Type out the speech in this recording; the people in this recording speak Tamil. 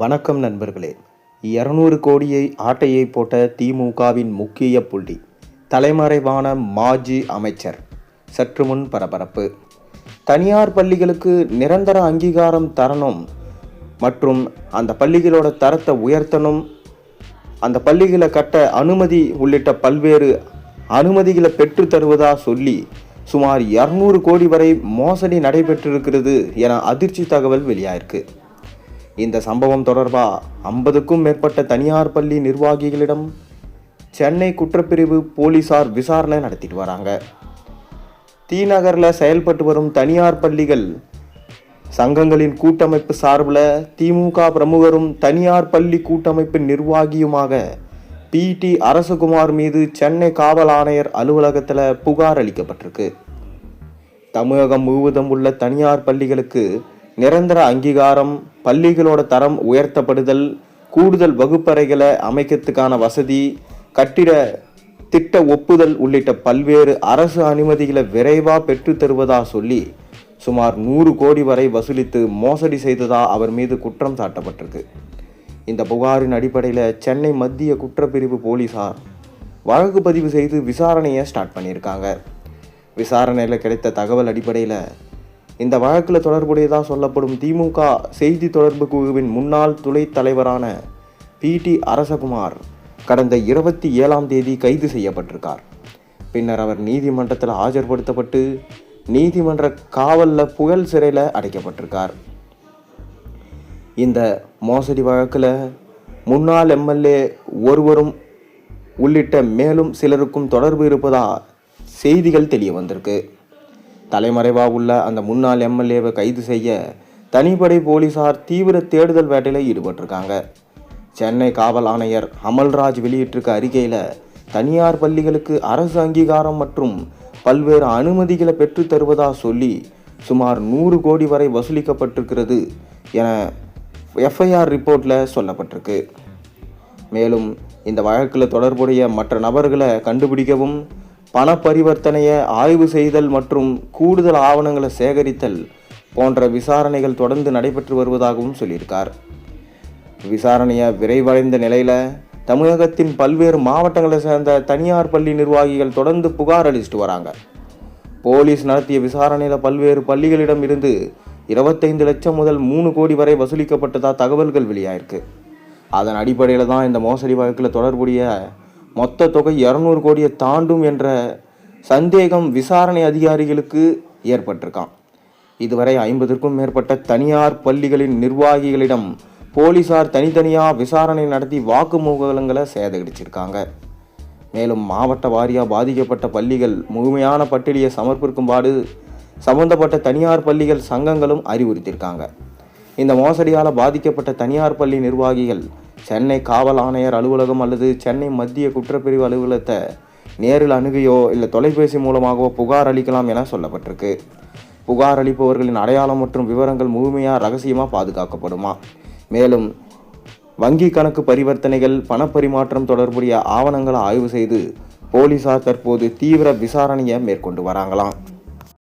வணக்கம் நண்பர்களே. 200 கோடியை ஆட்டையை போட்ட திமுகவின் முக்கிய புள்ளி தலைமறைவான மாஜி அமைச்சர் சற்று முன் பரபரப்பு. தனியார் பள்ளிகளுக்கு நிரந்தர அங்கீகாரம் தரணும் மற்றும் அந்த பள்ளிகளோட தரத்தை உயர்த்தணும், அந்த பள்ளிகளை கட்ட அனுமதி உள்ளிட்ட பல்வேறு அனுமதிகளை பெற்று தருவதா சொல்லி சுமார் 200 கோடி வரை மோசடி நடைபெற்றிருக்கிறது என அதிர்ச்சி தகவல் வெளியாயிருக்கு. இந்த சம்பவம் தொடர்பாக 50க்கும் மேற்பட்ட தனியார் பள்ளி நிர்வாகிகளிடம் சென்னை குற்றப்பிரிவு போலீசார் விசாரணை நடத்திட்டு வராங்க. தீநகரில் செயல்பட்டு வரும் தனியார் பள்ளிகள் சங்கங்களின் கூட்டமைப்பு சார்பில் திமுக பிரமுகரும் தனியார் பள்ளி கூட்டமைப்பு நிர்வாகியுமாக PT அரசகுமார் மீது சென்னை காவல் ஆணையர் அலுவலகத்தில் புகார் அளிக்கப்பட்டிருக்கு. தமிழகம் முழுவதும் உள்ள தனியார் பள்ளிகளுக்கு நிரந்தர அங்கீகாரம், பள்ளிகளோட தரம் உயர்த்தப்படுதல், கூடுதல் வகுப்பறைகளை அமைக்கிறதுக்கான வசதி, கட்டிட திட்ட ஒப்புதல் உள்ளிட்ட பல்வேறு அரசு அனுமதிகளை விரைவாக பெற்று தருவதா சொல்லி சுமார் 100 கோடி வரை வசூலித்து மோசடி செய்ததா அவர் மீது குற்றம் சாட்டப்பட்டிருக்கு. இந்த புகாரின் அடிப்படையில் சென்னை மத்திய குற்றப்பிரிவு போலீசார் வழக்கு பதிவு செய்து விசாரணையை ஸ்டார்ட் பண்ணியிருக்காங்க. விசாரணையில் கிடைத்த தகவல் அடிப்படையில் இந்த வழக்கில் தொடர்புடையதாக சொல்லப்படும் திமுக செய்தி தொடர்பு குழுவின் முன்னாள் துணை தலைவரான PT அரசகுமார் கடந்த 27ஆம் தேதி கைது செய்யப்பட்டிருக்கார். பின்னர் அவர் நீதிமன்றத்தில் ஆஜர்படுத்தப்பட்டு நீதிமன்ற காவலில் புகழ் சிறையில் அடைக்கப்பட்டிருக்கார். இந்த மோசடி வழக்கில் முன்னாள் MLA ஒருவரும் உள்ளிட்ட மேலும் சிலருக்கும் தொடர்பு இருப்பதா செய்திகள் தெரிய வந்திருக்கு. தலைமறைவாக உள்ள அந்த முன்னாள் MLAவை கைது செய்ய தனிப்படை போலீசார் தீவிர தேடுதல் வேட்டையில் ஈடுபட்டிருக்காங்க. சென்னை காவல் ஆணையர் அமல்ராஜ் வெளியிட்டிருக்க அறிக்கையில் தனியார் பள்ளிகளுக்கு அரசு அங்கீகாரம் மற்றும் பல்வேறு அனுமதிகளை பெற்று தருவதா சொல்லி சுமார் 100 கோடி வரை வசூலிக்கப்பட்டிருக்கிறது என FIR ரிப்போர்ட்டில் சொல்லப்பட்டிருக்கு. மேலும் இந்த வழக்கில் தொடர்புடைய மற்ற நபர்களை கண்டுபிடிக்கவும், பண பரிவர்த்தனையை ஆய்வு செய்தல் மற்றும் கூடுதல் ஆவணங்களை சேகரித்தல் போன்ற விசாரணைகள் தொடர்ந்து நடைபெற்று வருவதாகவும் சொல்லியிருக்கார். விசாரணையை விரைவடைந்த நிலையில் தமிழகத்தின் பல்வேறு மாவட்டங்களை சேர்ந்த தனியார் பள்ளி நிர்வாகிகள் தொடர்ந்து புகார் அளிச்சுட்டு வராங்க. போலீஸ் நடத்திய விசாரணையில் பல்வேறு பள்ளிகளிடம் இருந்து 25 லட்சம் முதல் 3 கோடி வரை வசூலிக்கப்பட்டதா தகவல்கள் வெளியாயிருக்கு. அதன் அடிப்படையில் தான் இந்த மோசடி வழக்கில் தொடர்புடைய மொத்த தொகை 200 கோடியை தாண்டும் என்ற சந்தேகம் விசாரணை அதிகாரிகளுக்கு ஏற்பட்டிருக்கான். இதுவரை 50க்கும் மேற்பட்ட தனியார் பள்ளிகளின் நிர்வாகிகளிடம் போலீசார் தனித்தனியாக விசாரணை நடத்தி வாக்குமூலங்களை சேகரிச்சிருக்காங்க. மேலும் மாவட்ட வாரியாக பாதிக்கப்பட்ட பள்ளிகள் முழுமையான பட்டியலை சமர்ப்பிக்கும்பாடு சம்பந்தப்பட்ட தனியார் பள்ளிகள் சங்கங்களும் அறிவுறுத்தியிருக்காங்க. இந்த மோசடியால் பாதிக்கப்பட்ட தனியார் பள்ளி நிர்வாகிகள் சென்னை காவல் ஆணையர் அலுவலகம் அல்லது சென்னை மத்திய குற்றப்பிரிவு அலுவலகத்தை நேரில் அணுகையோ இல்லை தொலைபேசி மூலமாகவோ புகார் அளிக்கலாம் என சொல்லப்பட்டிருக்கு. புகார் அளிப்பவர்களின் அடையாளம் மற்றும் விவரங்கள் முழுமையாக ரகசியமாக பாதுகாக்கப்படுமா. மேலும் வங்கி கணக்கு பரிவர்த்தனைகள், பணப்பரிமாற்றம் தொடர்புடைய ஆவணங்களை ஆய்வு செய்து போலீசார் தற்போது தீவிர விசாரணையை மேற்கொண்டு வராங்களாம்.